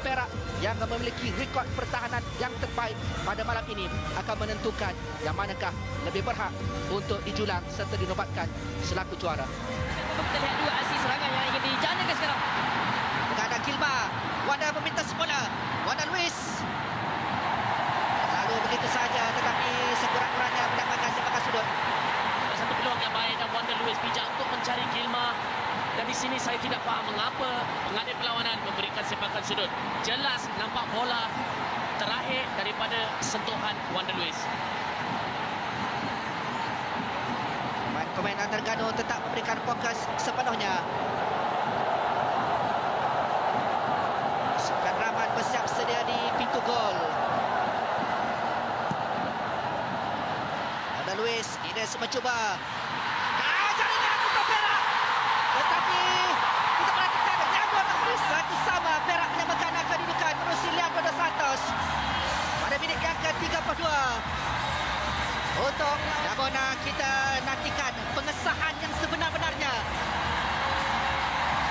Perak yang memiliki rekod pertahanan yang terbaik pada malam ini akan menentukan yang manakah lebih berhak untuk dijulang serta dinobatkan selaku juara. Kita lihat dua aksi serangan yang ingin dijanakan sekarang. Ada Gilma, Wanda meminta bola, Wanda Luis. Lalu begitu saja, tetapi sekurang-kurangnya mendapatkan sepakan sudut. Satu peluang yang baik dan Wanda Luis bijak untuk mencari Gilma. Dan di sini saya tidak faham mengapa pengadil perlawanan memberikan sepakan sudut. Jelas nampak bola terakhir daripada sentuhan Wanda Luis. Pemain Terengganu tetap memberikan fokus sepenuhnya. Sofyan Rahman bersiap sedia di pintu gol. Wanda Luis, Ines mencuba. Jaringan untuk Perak. Tetapi kita perhatikan Leandro dos Santos satu sama. Perak menyamakan kedudukan menerusi Leandro dos Santos pada minit yang ke-32. Untuk namun kita nantikan pengesahan yang sebenar-benarnya.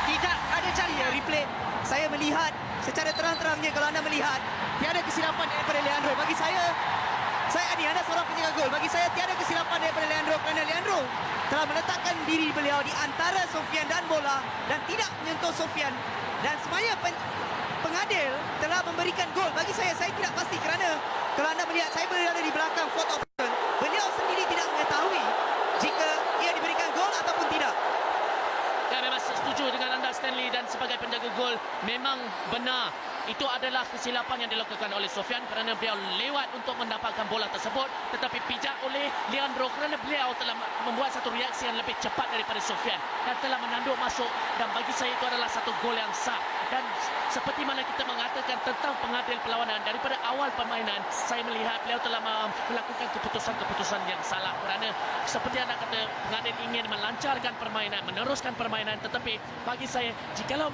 Tidak ada jaringan. Replay, saya melihat secara terang-terangnya, kalau anda melihat tiada kesilapan daripada Leandro. Bagi saya anda seorang penjaga gol. Bagi saya tiada kesilapan daripada Leandro kerana Leandro telah meletakkan diri beliau di antara Sofyan dan bola dan tidak menyentuh Sofyan. Dan semaya pengadil telah memberikan gol. Bagi saya tidak pasti kerana kalau anda melihat, saya berada di belakang fourth official. Beliau sendiri tidak mengetahui jika ia diberikan gol ataupun tidak. Ya, memang setuju dengan anda Stanley, dan sebagai penjaga gol memang benar itu adalah kesilapan yang dilakukan oleh Sofyan kerana beliau lewat untuk mendapatkan bola tersebut, tetapi pijak oleh Leandro kerana beliau telah membuat satu reaksi yang lebih cepat daripada Sofyan dan telah menanduk masuk, dan bagi saya itu adalah satu gol yang sah. Dan seperti mana kita mengatakan tentang pengadil perlawanan daripada awal permainan, saya melihat beliau telah melakukan keputusan-keputusan yang salah kerana seperti anda kata, pengadil ingin melancarkan permainan, meneruskan permainan, tetapi bagi saya jikalau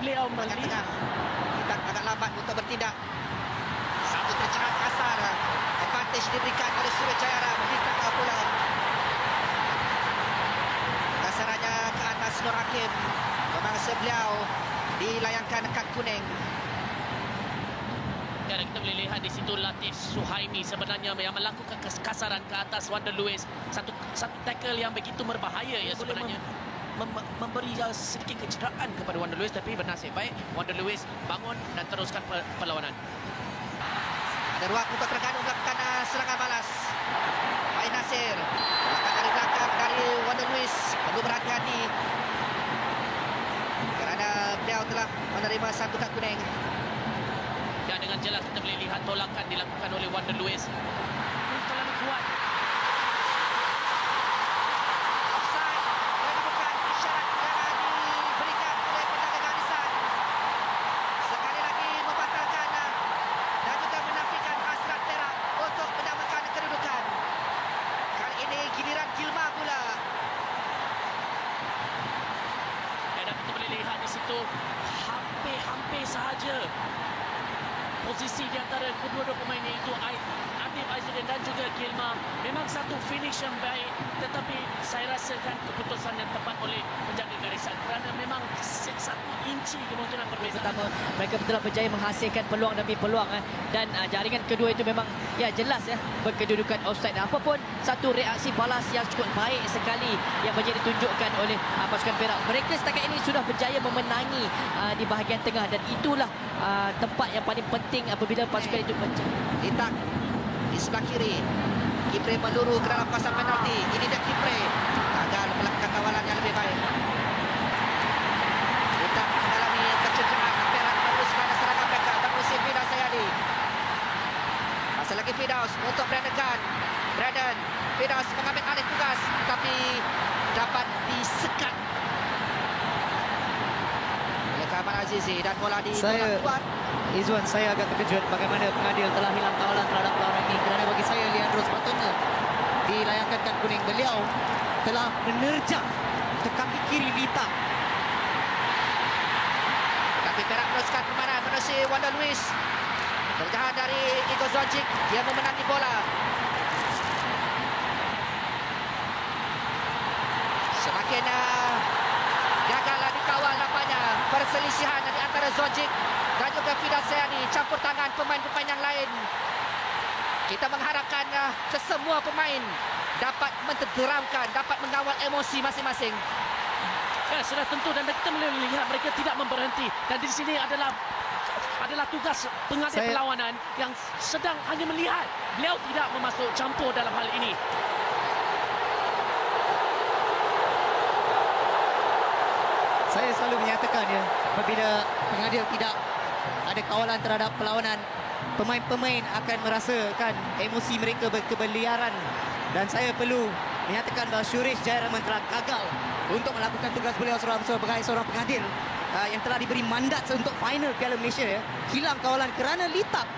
beliau melihat kita agak lambat untuk bertindak. Satu pencerahan kasar, advantage diberikan oleh Surajaya Bintang pula. Kasarannya ke atas Nur Hakim, memangsa beliau dilayangkan kad kuning. Dan kita boleh lihat di situ Latif Suhaimi sebenarnya yang melakukan kasaran ke atas Wanda Luis, satu tackle yang begitu berbahaya ya sebenarnya. Memberi sedikit kecederaan kepada Wanda Luis, tapi bernasib baik Wanda Luis bangun dan teruskan perlawanan. Ada ruang untuk Terengganu melakukan serangan balas. Baik Nasir, melakukan dari belakang dari Wanda Luis, perlu berhati-hati kerana beliau telah menerima satu kad kuning. Dan dengan jelas kita boleh lihat tolakan dilakukan oleh Wanda Luis. Terlalu kuat. Hampir sahaja posisi di antara kedua-dua pemain, iaitu Adib Aizudin dan juga Gilma. Memang satu finish yang baik, tetapi saya rasakan keputusan yang tepat oleh penjaga garisan kerana memang satu inci kemungkinan berbeza. Pertama, mereka telah berjaya menghasilkan peluang demi peluang dan jaringan kedua itu memang jelas berkedudukan offside. Apapun satu reaksi balas yang cukup baik sekali yang banyak ditunjukkan oleh pasukan Perak. Mereka setakat ini sudah berjaya memenangi di bahagian tengah, dan itulah tempat yang paling penting apabila pasukan itu Litak di sebelah kiri. Kipre meluru ke dalam kawasan penalti. Ini dia Kipre, gagal melakukan kawalan yang lebih baik. Litak mengalami kecederaan. Perak meneruskan serangan mereka. Menerusi Firdaus Sayadi. Masih lagi Firdaus untuk Brandon Gunn. Brandon, Firdaus mengambil alih tugas, tetapi dapat disekat oleh Kamal Azizi dan bola ditolak keluar. Izwan, saya agak terkejut bagaimana pengadil telah hilang kawalan terhadap lawan ini, kerana bagi saya Leandro sepatutnya dilayangkan kad kuning. Beliau telah menerjang ke kaki kiri Lita. Tapi Perak meneruskan permainan menerusi Wanda Luis. Terjahat dari Igor Zonjic, dia memenangi bola. Semakin gagal dikawal nampaknya perselisihan di antara Zonjic dan juga Fidas Sayani, campur tangan pemain-pemain yang lain. Kita mengharapkan kesemua pemain dapat menteramkan, dapat mengawal emosi masing-masing. Ya, sudah tentu dan kita melihat mereka tidak memberhenti dan di sini adalah tugas pengadil perlawanan yang sedang hanya melihat. Beliau tidak memasuk campur dalam hal ini. Saya selalu menyatakan ya, apabila pengadil tidak ada kawalan terhadap perlawanan, pemain-pemain akan merasakan emosi mereka berkebeliaran. Dan saya perlu menyatakan bahawa Suresh Jayaraman telah gagal untuk melakukan tugas beliau sebagai seorang pengadil yang telah diberi mandat untuk final Piala Malaysia ya. Hilang kawalan kerana litap.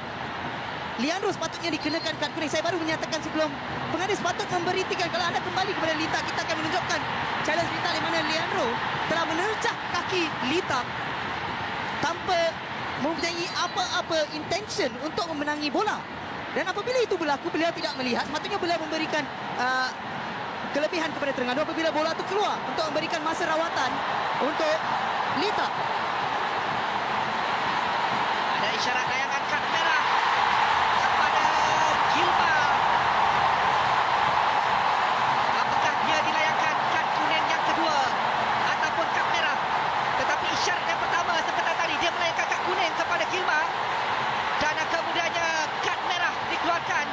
Leandro sepatutnya dikenakan kad kuning. Saya baru menyatakan sebelum, pengadil sepatut memberhentikan. Kalau anda kembali kepada Lita, kita akan menunjukkan challenge Lita di mana Leandro telah menerjah kaki Lita tanpa mempunyai apa-apa intention untuk memenangi bola. Dan apabila itu berlaku, beliau tidak melihat. Sepatutnya beliau memberikan kelebihan kepada Terengganu apabila bola itu keluar untuk memberikan masa rawatan untuk Lita. Ada isyarat layangan kad merah kepada Gilma. Apakah dia dilayangkan kad kuning yang kedua ataupun kad merah? Tetapi isyarat yang pertama seperti tadi, dia melayangkan kad kuning kepada Gilma dan kemudiannya kad merah dikeluarkan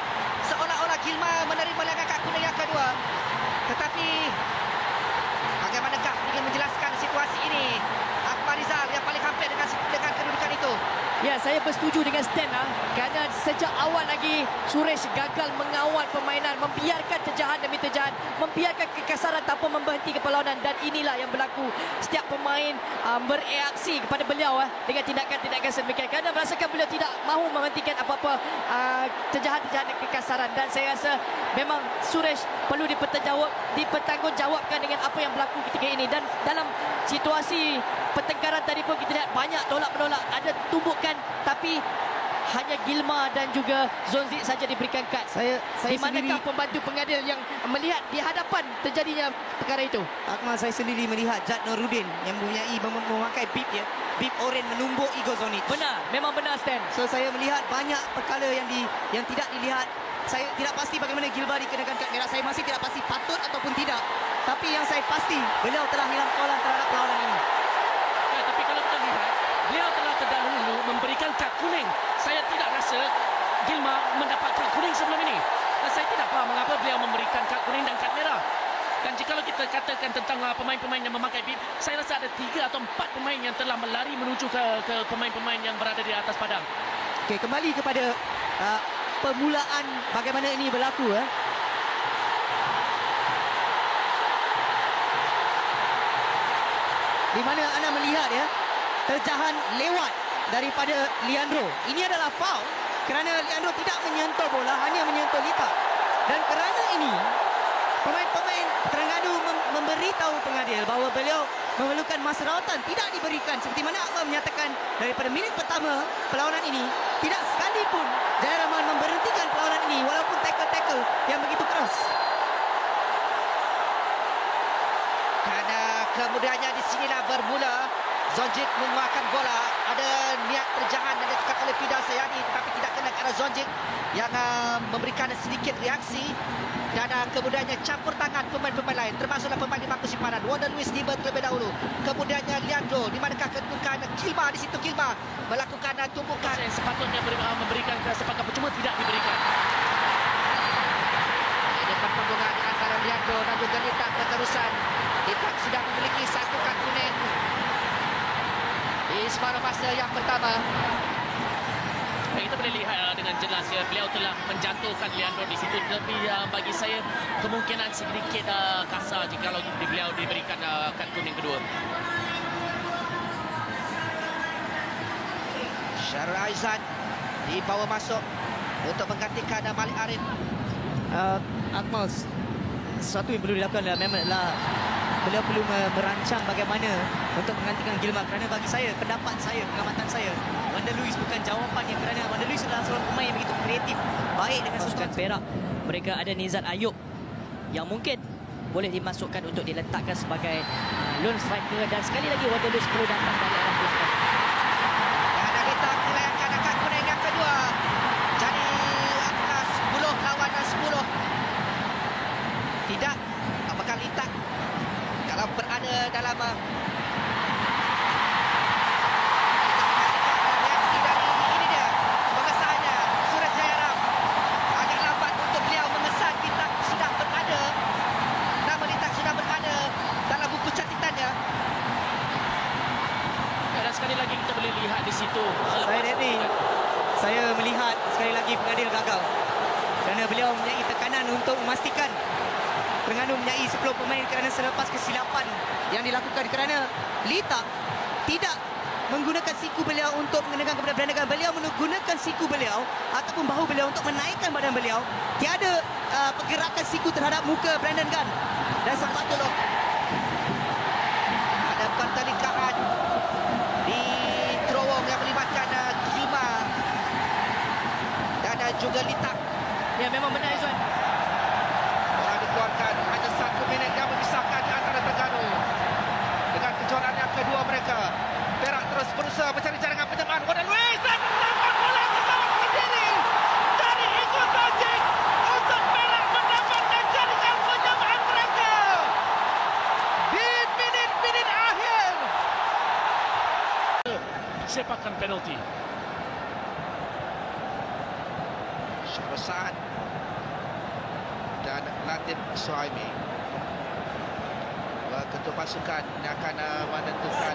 seolah-olah Gilma menerima layangan kad kuning yang kedua. Tetapi bagaimanakah ingin menjelaskan situasi ini Akmal Rizal yang paling hampir dengan kedudukan itu? Ya, saya bersetuju dengan Stan kerana sejak awal lagi Suresh gagal mengawal permainan, membiarkan terjahan demi terjahan, membiarkan kekasaran tanpa memberhentikan perlawanan, dan inilah yang berlaku. Setiap pemain bereaksi kepada beliau dengan tindakan-tindakan sedemikian kerana merasakan beliau tidak mahu menghentikan apa-apa terjahan-terjahan dan kekasaran. Dan saya rasa memang Suresh perlu dipertanggungjawabkan dengan apa yang berlaku ketika ini. Dan dalam situasi pertengkaran tadi pun kita lihat banyak tolak-menolak, ada tumbukan, tapi hanya Gilma dan juga Zonzic saja diberikan kad. Di manakah pembantu pengadil yang melihat di hadapan terjadinya perkara itu? Akmal, saya sendiri melihat Jad Nurudin yang memakai bib ya. Bib oren menumbuk Igor Zonzic. Benar, memang benar Stan. So saya melihat banyak perkara yang tidak dilihat. Saya tidak pasti bagaimana Gilma dikenakan kad merah. Saya masih tidak pasti patut ataupun tidak. Tapi yang saya pasti, beliau telah hilang kawalan terhadap perlawanan ini. Ya, tapi kalau kita lihat, beliau telah terdahulu memberikan kad kuning. Saya tidak rasa Gilma mendapat kad kuning sebelum ini. Dan saya tidak faham mengapa beliau memberikan kad kuning dan kad merah. Dan jika kita katakan tentang pemain-pemain yang memakai bib, saya rasa ada 3 atau 4 pemain yang telah melari menuju ke pemain-pemain yang berada di atas padang. Okey, kembali kepada permulaan bagaimana ini berlaku. Di mana anda melihat ya, terjahan lewat daripada Leandro. Ini adalah foul kerana Leandro tidak menyentuh bola, hanya menyentuh Lita. Dan kerana ini, pemain-pemain Terengganu memberitahu pengadil bahawa beliau memerlukan masa rawatan, tidak diberikan. Seperti mana Akmal menyatakan daripada minit pertama perlawanan ini, tidak sekalipun Jayaraman memberhentikan perlawanan ini walaupun tackle-tackle yang begitu keras. Kemudiannya di sinilah bermula Zonjic mengeluarkan bola. Ada niat terjahan yang dilakukan oleh Fidas Sayani, tetapi tidak kena ke arah Zonjic yang memberikan sedikit reaksi. Dan kemudiannya campur tangan pemain-pemain lain, termasuklah pemain di bangku simpanan. Wonder Luis tiba terlebih dahulu. Kemudiannya Leandro, di manakah kedudukan Gilma? Di situ Gilma melakukan tumpukan yang sepatutnya memberikan kesempatan percuma, tidak diberikan. Di depan pembungan antara Leandro dan juga Lita keterusan. Lita sudah memiliki 1 kad kuning di separuh masa yang pertama. Kita boleh lihat dengan jelas ya, beliau telah menjatuhkan Leandro di situ. Tapi bagi saya kemungkinan sedikit kasar jika beliau diberikan kad kuning kedua. Syarul Aizan dibawa masuk untuk menggantikan Malik Arif. Akmal, sesuatu yang perlu dilakukan adalah beliau perlu merancang bagaimana untuk menggantikan Gilma. Kerana bagi saya, pendapat saya, pengamatan saya, Wanda Luis bukan jawapannya kerana Wanda Luis adalah seorang pemain yang begitu kreatif, baik dengan Pasukan Perak, mereka ada Nizat Ayub yang mungkin boleh dimasukkan untuk diletakkan sebagai lone striker dan sekali lagi Waterloo 10 datang dari arah belakang. Dan Alita melayangkan akad kuning yang kedua. Jadi apakah 10 lawan 10? Tidak. Apakah Lita kalau berada dalam reaksi dari ini dia pengesahannya Surat Jaya Ram. Agak lambat untuk beliau mengesan. Lita sudah berada, nama Lita sudah berada dalam buku catatannya. Dan sekali lagi kita boleh lihat di situ. Saya melihat sekali lagi pengadil gagal kerana beliau mempunyai tekanan untuk memastikan Terengganu mempunyai 10 pemain kerana selepas kesilapan yang dilakukan kerana Lita tidak menggunakan siku beliau untuk mengenangkan kepada Brannigan. Beliau menggunakan siku beliau ataupun bahu beliau untuk menaikkan badan beliau. Tiada pergerakan siku terhadap muka Brandon Gunn. Dan sepatutnya ada pertelikaan di terowong yang melibatkan Kima dan juga Lita. Ya, memang benar Izwan. Bola dikeluarkan, hanya 1 minit yang memisahkan di antara Terengganu dengan kejuaraan yang kedua mereka. Perak terus berusaha mencari jaringan penyamaan. Wadah Luis dan mendapat bola ke gawang sendiri dari Igo Sajik untuk Perak mendapatkan jaringan penyamaan mereka di minit-minit akhir. Sepakan penalti. Syahrazad dan Latif Suhaimi, ketua pasukan yang akan menentukan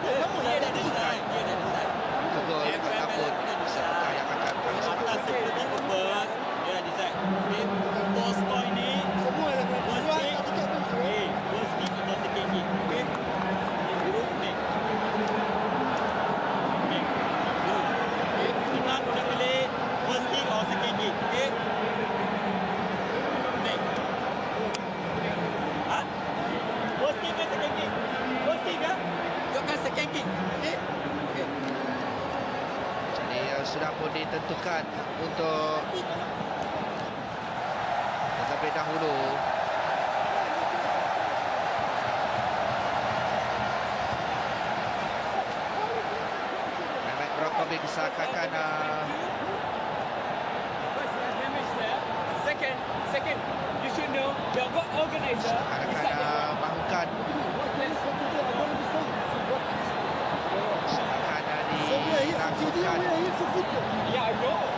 gol ataupun siapakah yang akan atas security purpose dia dah decide okay, untuk skor ini semua first kick first kick atau second kick okay. Biru next biru okay. Kita boleh pilih first kick atau second kick okay. Next first kick ke second kick? First kick ke? Jawabkan second kick okay. Jadi sudah pun ditentukan untuk terlebih dahulu. Mehmet Brokovic seakan-akan Second, you should know the organizer akan mahukan akan dilakukan yeah, I know.